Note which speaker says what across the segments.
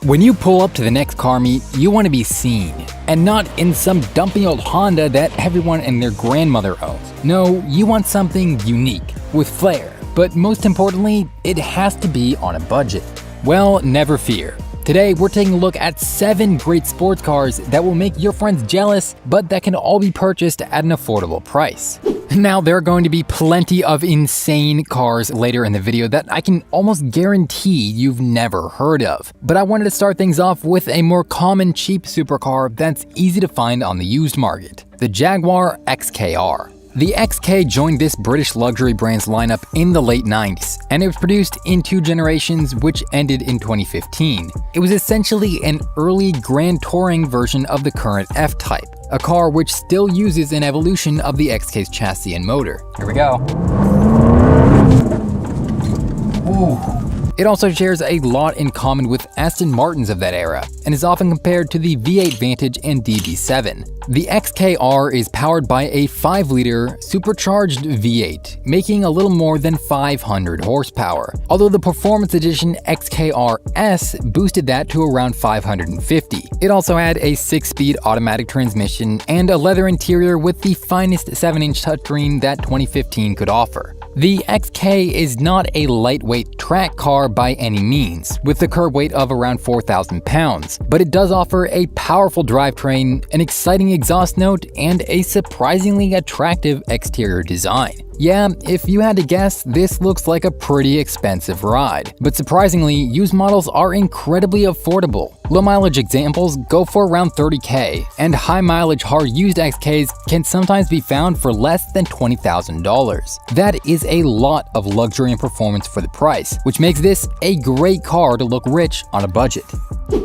Speaker 1: When you pull up to the next car meet, you want to be seen, and not in some dumpy old Honda that everyone and their grandmother owns. No, you want something unique, with flair, but most importantly, it has to be on a budget. Well, never fear. Today, we're taking a look at 7 great sports cars that will make your friends jealous, but that can all be purchased at an affordable price. Now, there are going to be plenty of insane cars later in the video that I can almost guarantee you've never heard of. But I wanted to start things off with a more common cheap supercar that's easy to find on the used market, the Jaguar XKR. The XK joined this British luxury brand's lineup in the late 90s, and it was produced in 2 generations which ended in 2015. It was essentially an early grand touring version of the current F-Type, a car which still uses an evolution of the XK's chassis and motor. Here we go. Ooh. It also shares a lot in common with Aston Martins of that era, and is often compared to the V8 Vantage and DB7. The XKR is powered by a 5-liter supercharged V8, making a little more than 500 horsepower, although the Performance Edition XKR-S boosted that to around 550. It also had a 6-speed automatic transmission and a leather interior with the finest 7-inch touchscreen that 2015 could offer. The XK is not a lightweight track car by any means, with a curb weight of around 4,000 pounds, but it does offer a powerful drivetrain, an exciting exhaust note, and a surprisingly attractive exterior design. Yeah, if you had to guess, this looks like a pretty expensive ride. But surprisingly, used models are incredibly affordable. Low mileage examples go for around $30,000, and high mileage hard used XKs can sometimes be found for less than $20,000. That is a lot of luxury and performance for the price, which makes this a great car to look rich on a budget.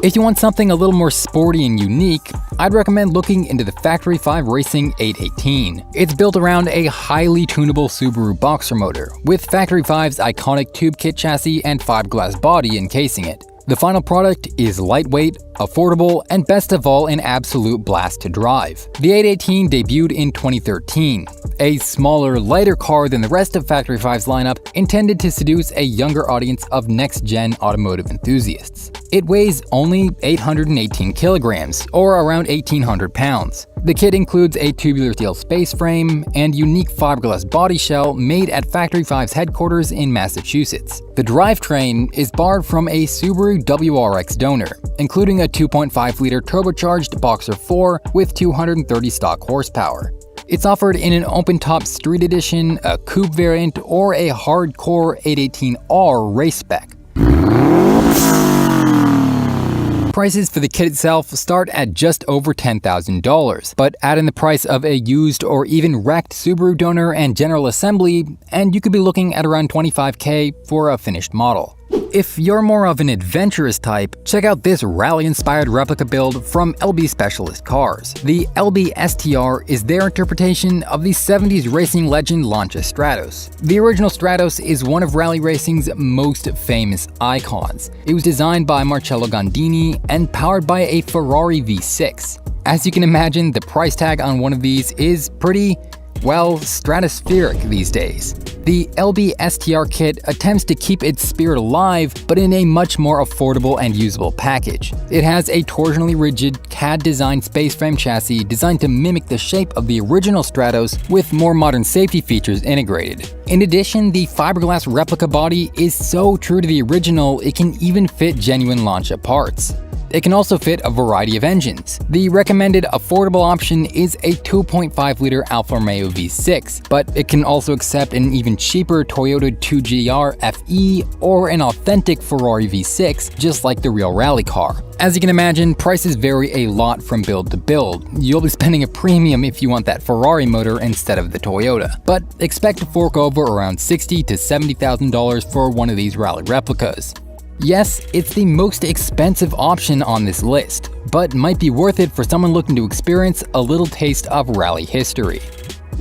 Speaker 1: If you want something a little more sporty and unique, I'd recommend looking into the Factory 5 Racing 818. It's built around a highly tunable Subaru boxer motor, with Factory 5's iconic tube kit chassis and fiberglass body encasing it. The final product is lightweight, affordable, and best of all, an absolute blast to drive. The 818 debuted in 2013, a smaller, lighter car than the rest of Factory 5's lineup, intended to seduce a younger audience of next-gen automotive enthusiasts. It weighs only 818 kilograms, or around 1,800 pounds. The kit includes a tubular steel space frame and unique fiberglass body shell made at Factory 5's headquarters in Massachusetts. The drivetrain is borrowed from a Subaru WRX donor, including a 2.5-liter turbocharged Boxer 4 with 230 stock horsepower. It's offered in an open-top street edition, a coupe variant, or a hardcore 818R race spec. Prices for the kit itself start at just over $10,000, but add in the price of a used or even wrecked Subaru donor and General Assembly, and you could be looking at around $25,000 for a finished model. If you're more of an adventurous type, check out this rally-inspired replica build from LB Specialist Cars. The LB STR is their interpretation of the 70s racing legend Lancia Stratos. The original Stratos is one of rally racing's most famous icons. It was designed by Marcello Gondini and powered by a Ferrari V6. As you can imagine, the price tag on one of these is pretty, well, stratospheric these days. The LB STR kit attempts to keep its spirit alive, but in a much more affordable and usable package. It has a torsionally rigid CAD-designed space frame chassis designed to mimic the shape of the original Stratos with more modern safety features integrated. In addition, the fiberglass replica body is so true to the original it can even fit genuine Lancia parts. It can also fit a variety of engines. The recommended affordable option is a 2.5-liter Alfa Romeo V6, but it can also accept an even cheaper Toyota 2GR FE or an authentic Ferrari V6, just like the real rally car. As you can imagine, prices vary a lot from build to build. You'll be spending a premium if you want that Ferrari motor instead of the Toyota, but expect to fork over around $60,000 to $70,000 for one of these rally replicas. Yes, it's the most expensive option on this list, but might be worth it for someone looking to experience a little taste of rally history.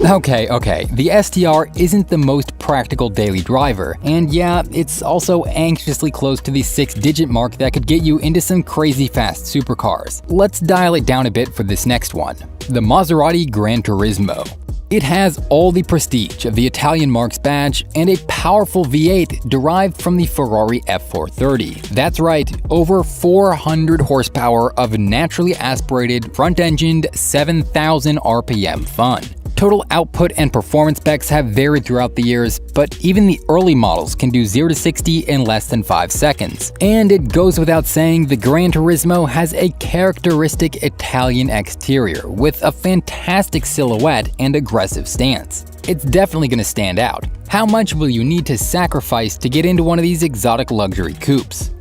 Speaker 1: Okay, the STR isn't the most practical daily driver, and yeah, it's also anxiously close to the 6-digit mark that could get you into some crazy fast supercars. Let's dial it down a bit for this next one, the Maserati Gran Turismo. It has all the prestige of the Italian Marque's badge and a powerful V8 derived from the Ferrari F430. That's right, over 400 horsepower of naturally aspirated, front-engined 7,000 RPM fun. Total output and performance specs have varied throughout the years, but even the early models can do 0 to 60 in less than 5 seconds. And it goes without saying, the Gran Turismo has a characteristic Italian exterior with a fantastic silhouette and aggressive stance. It's definitely going to stand out. How much will you need to sacrifice to get into one of these exotic luxury coupes?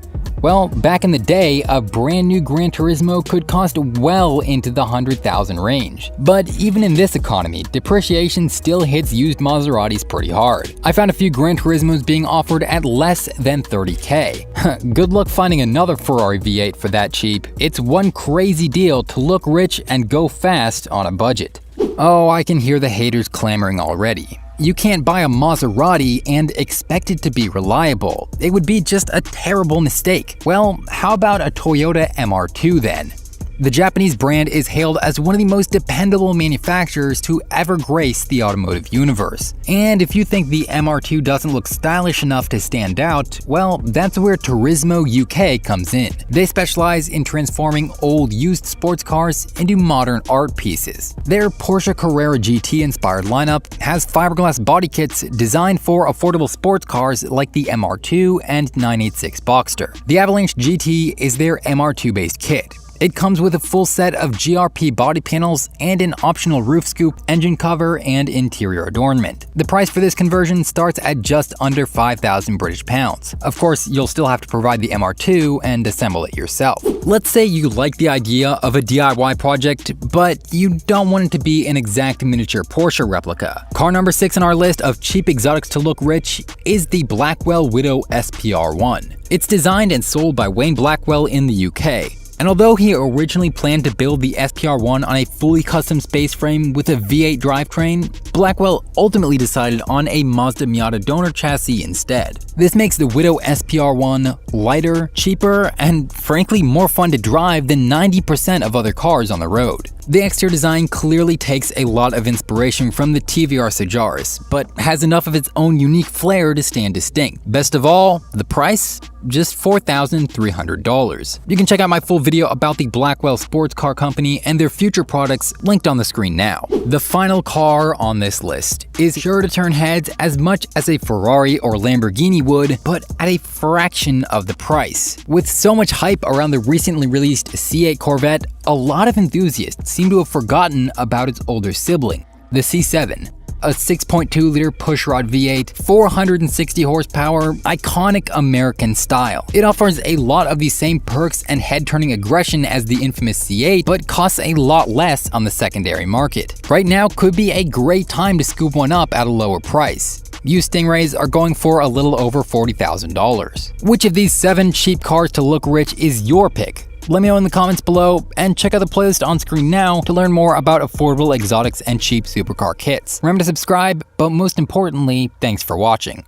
Speaker 1: Well, back in the day, a brand new Gran Turismo could cost well into the 100,000 range. But even in this economy, depreciation still hits used Maseratis pretty hard. I found a few Gran Turismos being offered at less than 30K. Good luck finding another Ferrari V8 for that cheap. It's one crazy deal to look rich and go fast on a budget. Oh, I can hear the haters clamoring already. You can't buy a Maserati and expect it to be reliable. It would be just a terrible mistake. Well, how about a Toyota MR2 then? The Japanese brand is hailed as one of the most dependable manufacturers to ever grace the automotive universe. And if you think the MR2 doesn't look stylish enough to stand out, well, that's where Turismo UK comes in. They specialize in transforming old used sports cars into modern art pieces. Their Porsche Carrera GT inspired lineup has fiberglass body kits designed for affordable sports cars like the MR2 and 986 Boxster. The Avalanche GT is their MR2 based kit. It comes with a full set of GRP body panels and an optional roof scoop, engine cover, and interior adornment. The price for this conversion starts at just under 5,000 British pounds. Of course, you'll still have to provide the MR2 and assemble it yourself. Let's say you like the idea of a DIY project, but you don't want it to be an exact miniature Porsche replica. Car number 6 on our list of cheap exotics to look rich is the Blackwell Widow SPR1. It's designed and sold by Wayne Blackwell in the UK. And although he originally planned to build the SPR1 on a fully custom space frame with a V8 drivetrain, Blackwell ultimately decided on a Mazda Miata donor chassis instead. This makes the Widow SPR1 lighter, cheaper, and frankly more fun to drive than 90% of other cars on the road. The exterior design clearly takes a lot of inspiration from the TVR Sajaris, but has enough of its own unique flair to stand distinct. Best of all, the price? Just $4,300. You can check out my full video about the Blackwell Sports Car Company and their future products linked on the screen now. The final car on this list is sure to turn heads as much as a Ferrari or Lamborghini would, but at a fraction of the price. With so much hype around the recently released C8 Corvette, a lot of enthusiasts seem to have forgotten about its older sibling, the C7. A 6.2-liter pushrod V8, 460 horsepower, iconic American style. It offers a lot of the same perks and head-turning aggression as the infamous C8, but costs a lot less on the secondary market. Right now could be a great time to scoop one up at a lower price. Used Stingrays are going for a little over $40,000. Which of these 7 cheap cars to look rich is your pick? Let me know in the comments below, and check out the playlist on screen now to learn more about affordable exotics and cheap supercar kits. Remember to subscribe, but most importantly, thanks for watching.